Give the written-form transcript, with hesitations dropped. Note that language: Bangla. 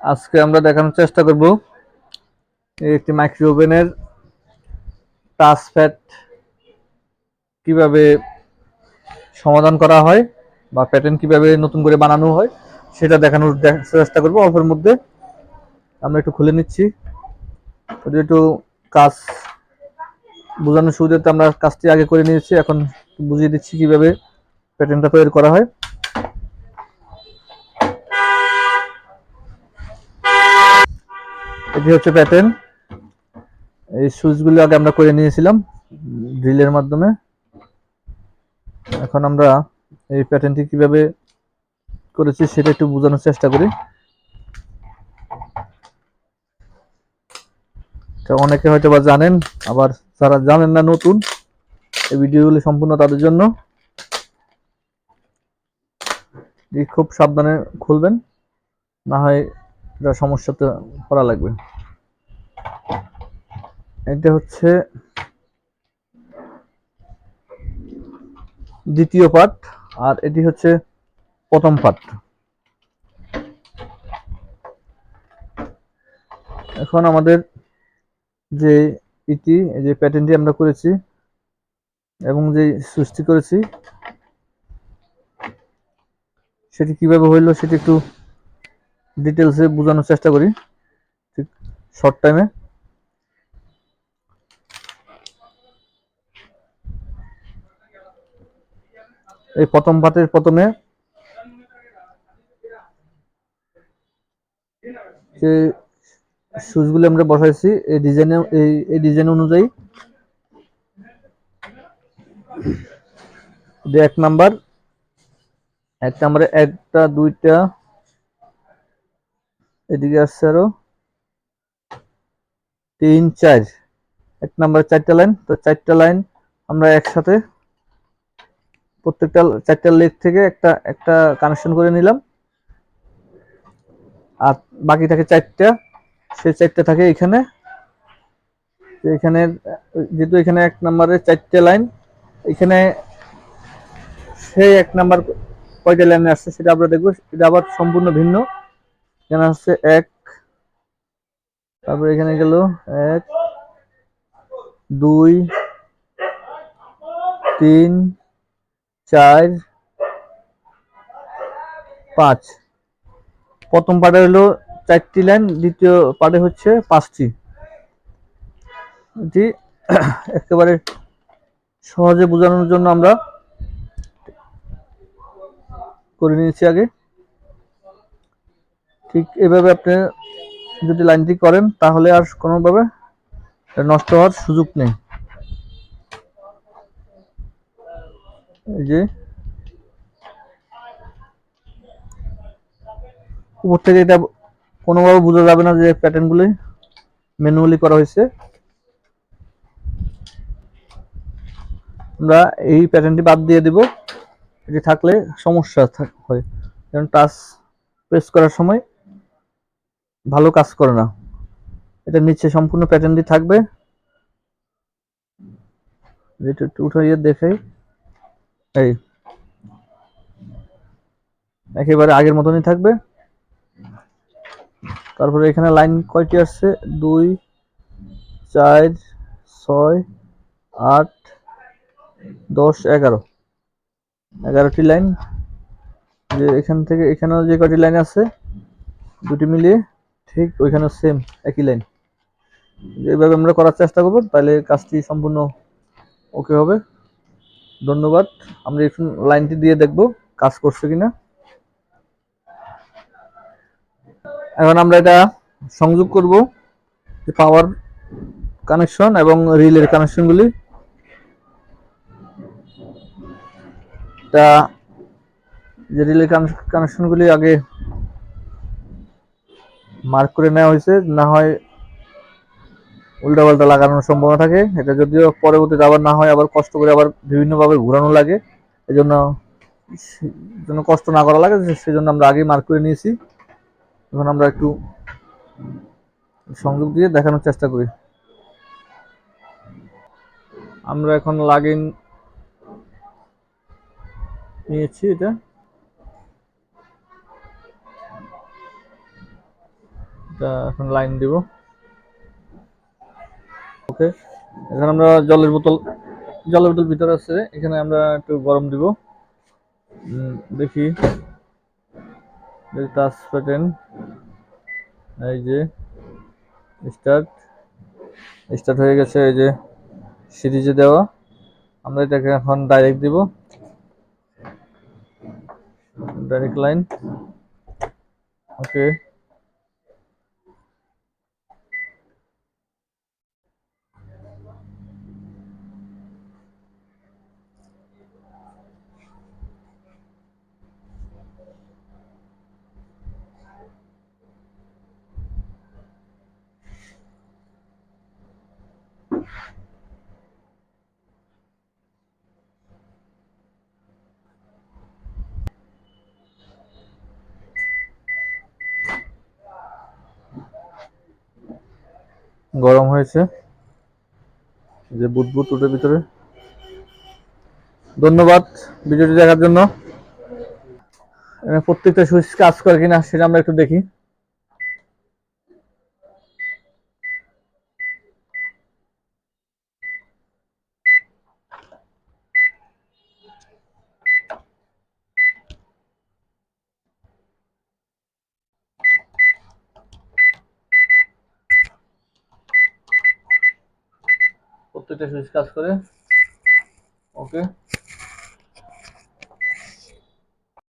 আজকে আমরা দেখানোর চেষ্টা করব একটি মাইক্রো ওভেনের টাচ প্যাড কিভাবে সমাধান করা হয় বা প্যাটার্ন কিভাবে নতুন করে বানানো হয় সেটা দেখানোর চেষ্টা করব। অল্পের মধ্যে আমরা একটু খুলে নিচ্ছি, একটু কাজ বোঝানোর সুবিধাতে আমরা কাজটি আগে করে নিয়েছি। এখন বুঝিয়ে দিচ্ছি কিভাবে প্যাটার্নটা তৈরি করা হয়। এটি হচ্ছে প্যাটার্ন। এই সুইচগুলো আগে আমরা করে নিয়েছিলাম ড্রিলের মাধ্যমে। এখন আমরা এই প্যাটার্নটি কিভাবে করেছি সেটা একটু বোঝানোর চেষ্টা করি। অনেকে হয়তো বা জানেন, আবার যারা জানেন না নতুন, এই ভিডিওগুলি সম্পূর্ণ তাদের জন্য। খুব সাবধানে খুলবেন, না হয় এটা সমস্যাতে পড়া লাগবে। এটা হচ্ছে দ্বিতীয় পার্ট আর এটি হচ্ছে প্রথম পার্ট। এখন আমাদের যে যে প্যাটার্নটি আমরা করেছি এবং যে সৃষ্টি করেছি সেটি কিভাবে হইলো সেটি একটু ডিটেলসে বোঝানোর চেষ্টা করি ঠিক শর্ট টাইমে। এই প্রথম পার্টের প্রথমে যে সুইচগুলো আমরা বসাইছি এই ডিজাইন অনুযায়ী এক নাম্বারে একটা দুইটা এদিকে আসছে আরো 3 4 এক নাম্বারে 4টা লাইন। তো 4টা লাইন আমরা একসাথে প্রত্যেকটা 4টা লেগ থেকে একটা একটা কানেকশন করে নিলাম, আর বাকি থাকে 4টা। সেই 4টা থাকে এখানে। যেহেতু এখানে এক নাম্বারে 4টা লাইন, এখানে সেই এক নাম্বার কয়টা লাইনে আসছে সেটা আমরা দেখবো। এটা আবার সম্পূর্ণ ভিন্ন। এখানে আসছে 1, তারপর এখানে গেল 1 2 3 4 5। প্রথম পার্টে হলো 4টি লাইন, দ্বিতীয় পার্টে হচ্ছে 5টি। এটি একেবারে সহজে বোঝানোর জন্য আমরা করে নিয়েছি আগে। ঠিক এভাবে আপনি যদি লাইনটি করেন তাহলে আর কোনোভাবে নষ্ট হওয়ার সুযোগ নেই। এই যে উপর থেকে এটা কোনোভাবে বোঝা যাবে না যে প্যাটার্নগুলি ম্যানুয়ালি করা হয়েছে। আমরা এই প্যাটার্নটি বাদ দিয়ে দিব, এটি থাকলে সমস্যা হয়, কারণ টাচ প্রেস করার সময় ভালো কাজ করে না। এটা নিচে সম্পূর্ণ প্যাটার্নটি থাকবে, যেটা একটু উঠাইয়ে দেখাই। এই একেবারে আগের মতনই থাকবে। তারপরে এখানে লাইন কয়টি আসছে 2 4 6 8 10 11টি লাইন। যে এখান থেকে এখানেও যে কয়টি লাইন আছে দুটি মিলিয়ে ঠিক ওইখানে সেম একই লাইন। এইভাবে আমরা করার চেষ্টা করব, তাহলে কাজটি সম্পূর্ণ ওকে হবে। ধন্যবাদ। আমরা এখন লাইনটি দিয়ে দেখব কাজ করছে কিনা। এখন আমরা এটা সংযোগ করব পাওয়ার কানেকশন এবং রিলের কানেকশনগুলি। তা যে রিলে কানেকশনগুলি আগে মার্ক করে নেওয়া হয়েছে, না হয় উল্টাপাল্টা লাগানোর সম্ভাবনা থাকে। এটা যদিও পরবর্তীতে আবার না হয় আবার কষ্ট করে আবার বিভিন্নভাবে ঘোরানো লাগে, এই জন্য কষ্ট না করা লাগে, সেজন্য আমরা আগে মার্ক করে নিয়েছি। এখন আমরা একটু সংযোগ দিয়ে দেখানোর চেষ্টা করি। আমরা এখন লাগিয়ে নিয়েছি এটা। এটা এখন লাইন দিব। ওকে, এখন আমরা জলের বোতল ভিতরে আছে, এখানে আমরা একটু গরম দিব। দেখি টাচ প্যাটার্ন, এই যে স্টার্ট স্টার্ট হয়ে গেছে, এই যে সিরিজে দেওয়া। আমরা এটাকে এখন ডাইরেক্ট দিব, ডাইরেক্ট লাইন। ওকে, গরম হয়েছে, যে বুদবুদ ওটার ভিতরে। ধন্যবাদ ভিডিওটি দেখার জন্য। প্রত্যেকটা সুইচ কাজ করে কিনা সেটা আমরা একটু দেখি। প্রত্যেকটা সুইচ কাজ করে। ওকে।